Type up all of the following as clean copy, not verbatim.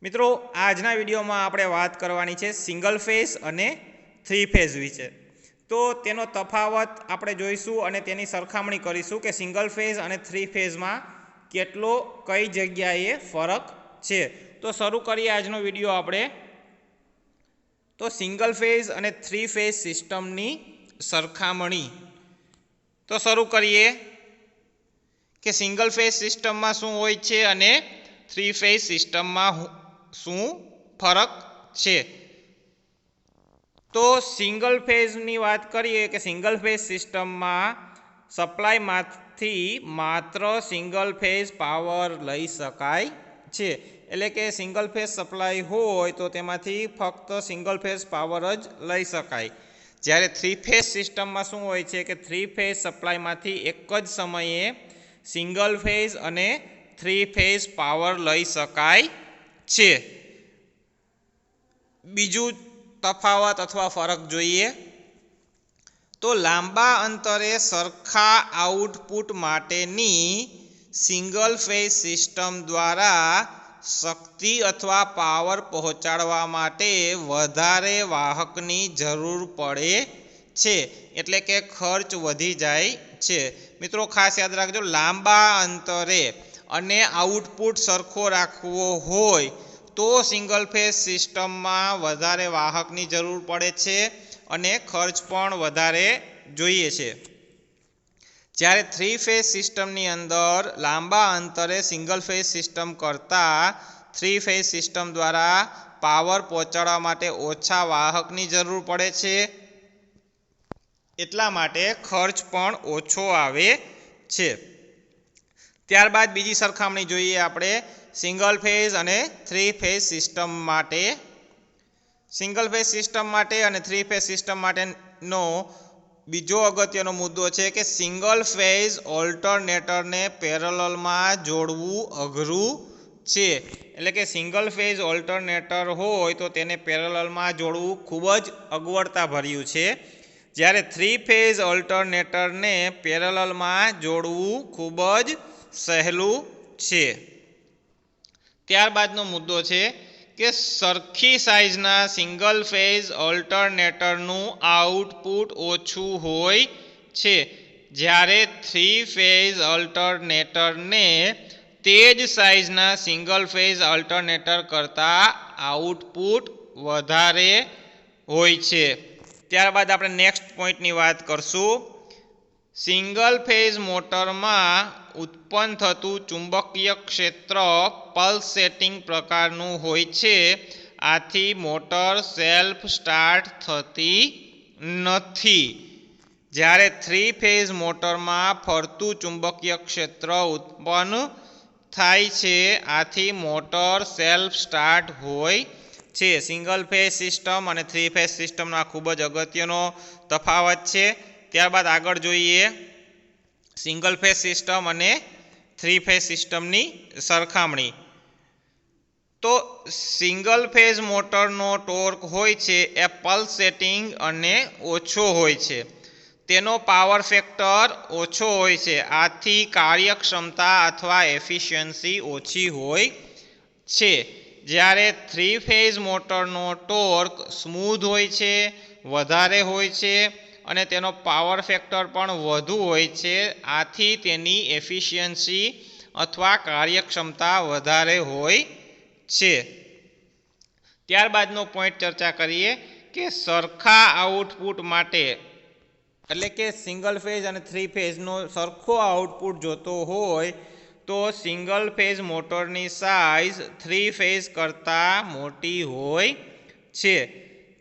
મિત્રો આજના વિડીયોમાં આપણે વાત કરવાની છે સિંગલ ફેઝ અને થ્રી ફેઝ વિશે। તો તેનો તફાવત આપણે જોઈશું અને તેની સરખામણી કરીશું કે સિંગલ ફેઝ અને થ્રી ફેઝમાં કેટલો કઈ જગ્યાએ ફરક છે। તો શરૂ કરીએ આજનો વિડીયો આપણે। તો સિંગલ ફેઝ અને થ્રી ફેઝ સિસ્ટમની સરખામણી। તો શરૂ કરીએ કે સિંગલ ફેઝ સિસ્ટમમાં શું હોય છે અને થ્રી ફેઝ સિસ્ટમમાં શું ફરક છે। તો સિંગલ ફેઝની વાત કરીએ કે સિંગલ ફેઝ સિસ્ટમમાં સપ્લાયમાંથી માત્ર સિંગલ ફેઝ પાવર લઈ શકાય છે। એટલે કે સિંગલ ફેઝ સપ્લાય હોય તો તેમાંથી ફક્ત સિંગલ ફેઝ પાવર જ લઈ શકાય। જ્યારે થ્રી ફેઝ સિસ્ટમમાં શું હોય છે કે થ્રી ફેઝ સપ્લાયમાંથી એક જ સમયે સિંગલ ફેઝ અને થ્રી ફેઝ પાવર લઈ શકાય છે। બીજું તફાવત અથવા ફરક જોઈએ તો લાંબા અંતરે સરખા આઉટપુટ માટેની સિંગલ ફેઝ સિસ્ટમ દ્વારા શક્તિ અથવા પાવર પહોંચાડવા માટે વધારે વાહકની જરૂર પડે છે, એટલે કે ખર્ચ વધી જાય છે। મિત્રો ખાસ યાદ રાખજો, લાંબા અંતરે અને આઉટપુટ સરખો રાખવો હોય તો સિંગલ ફેઝ સિસ્ટમમાં વધારે વાહકની જરૂર પડે છે અને ખર્ચ પણ વધારે જોઈએ છે। જ્યારે થ્રી ફેઝ સિસ્ટમની અંદર લાંબા અંતરે સિંગલ ફેઝ સિસ્ટમ કરતાં થ્રી ફેઝ સિસ્ટમ દ્વારા પાવર પહોંચાડવા માટે ઓછા વાહકની જરૂર પડે છે, એટલા માટે ખર્ચ પણ ઓછો આવે છે। ત્યારબાદ બીજી સરખામણી જોઈએ આપણે સિંગલ ફેઝ અને થ્રી ફેઝ સિસ્ટમ માટે। સિંગલ ફેઝ સિસ્ટમ માટે અને થ્રી ફેઝ સિસ્ટમ માટેનો બીજો અગત્યનો મુદ્દો છે કે સિંગલ ફેઝ ઓલ્ટરનેટરને પેરેલલમાં જોડવું અઘરું છે। એટલે કે સિંગલ ફેઝ ઓલ્ટરનેટર હોય તો તેને પેરેલલમાં જોડવું ખૂબ જ અગવડતાભર્યું છે, જ્યારે થ્રી ફેઝ ઓલ્ટરનેટરને પેરેલલમાં જોડવું ખૂબ જ સહેલું છે। ત્યારબાદનો મુદ્દો છે કે સરખી સાઇઝના સિંગલ ફેઝ ઓલ્ટરનેટરનું આઉટપુટ ઓછું હોય છે, જ્યારે થ્રી ફેઝ ઓલ્ટરનેટરને તે જ સાઇઝના સિંગલ ફેઝ ઓલ્ટરનેટર કરતાં આઉટપુટ વધારે હોય છે। ત્યારબાદ આપણે નેક્સ્ટ પોઈન્ટની વાત કરશું। સિંગલ ફેઝ મોટરમાં ઉત્પન્ન થતું ચુંબકીય ક્ષેત્ર પલ્સેટિંગ પ્રકારનું હોય છે, આથી મોટર સેલ્ફ સ્ટાર્ટ થતી નથી। જ્યારે થ્રી ફેઝ મોટરમાં ફરતું ચુંબકીય ક્ષેત્ર ઉત્પન્ન થાય છે, આથી મોટર સેલ્ફ સ્ટાર્ટ હોય છે। સિંગલ ફેઝ સિસ્ટમ અને થ્રી ફેઝ સિસ્ટમનો આ ખૂબ જ અગત્યનો તફાવત છે। ત્યારબાદ આગળ જોઈએ સિંગલ ફેઝ સિસ્ટમ અને થ્રી ફેઝ સિસ્ટમની સરખામણી। તો સિંગલ ફેઝ મોટરનો ટોર્ક હોય છે એ પલ્સેટિંગ અને ઓછો હોય છે, તેનો પાવર ફેક્ટર ઓછો હોય છે, આથી કાર્યક્ષમતા અથવા એફિશિયન્સી ઓછી હોય છે। જ્યારે થ્રી ફેઝ મોટરનો ટોર્ક સ્મૂધ હોય છે, વધારે હોય છે અને તેનો પાવર ફેક્ટર પણ વધુ હોય છે, આથી તેની એફિશિયન્સી અથવા કાર્યક્ષમતા વધારે હોય છે। ત્યારબાદનો પોઈન્ટ ચર્ચા કરીએ કે સરખા આઉટપુટ માટે, એટલે કે સિંગલ ફેઝ અને થ્રી ફેઝનો સરખો આઉટપુટ જોતો હોય તો સિંગલ ફેઝ મોટરની સાઇઝ થ્રી ફેઝ કરતાં મોટી હોય છે,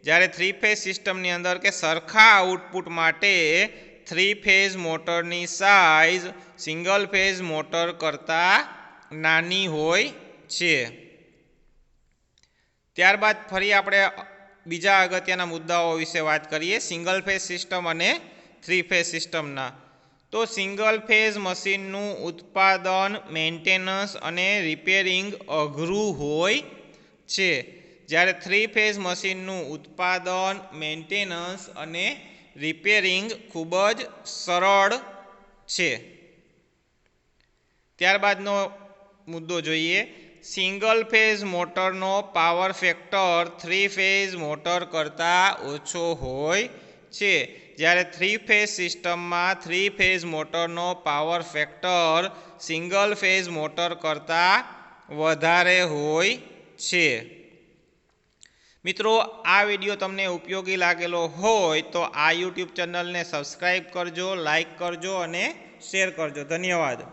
જ્યારે થ્રી ફેઝ સિસ્ટમની અંદર કે સરખા આઉટપુટ માટે થ્રી ફેઝ મોટરની સાઇઝ સિંગલ ફેઝ મોટર કરતાં નાની હોય છે। ત્યારબાદ ફરી આપણે બીજા અગત્યના મુદ્દાઓ વિશે વાત કરીએ સિંગલ ફેઝ સિસ્ટમ અને થ્રી ફેઝ સિસ્ટમના। તો સિંગલ ફેઝ મશીનનું ઉત્પાદન, મેન્ટેનન્સ અને રિપેરિંગ અઘરું હોય છે, જ્યારે થ્રી ફેઝ મશીનનું ઉત્પાદન, મેન્ટેનન્સ અને રિપેરિંગ ખૂબ જ સરળ છે। ત્યારબાદનો મુદ્દો જોઈએ સિંગલ ફેઝ મોટરનો પાવર ફેક્ટર 3 ફેઝ મોટર કરતાં ઓછો હોય છે. જ્યારે 3 ફેઝ સિસ્ટમમાં 3 ફેઝ મોટરનો power factor single phase motor કરતાં વધારે હોય છે. મિત્રો, આ વિડીયો તમને ઉપયોગી લાગેલો હોય તો આ યુટ્યુબ ચેનલને સબસ્ક્રાઈબ કરજો, લાઈક કરજો અને શેર કરજો. ધન્યવાદ.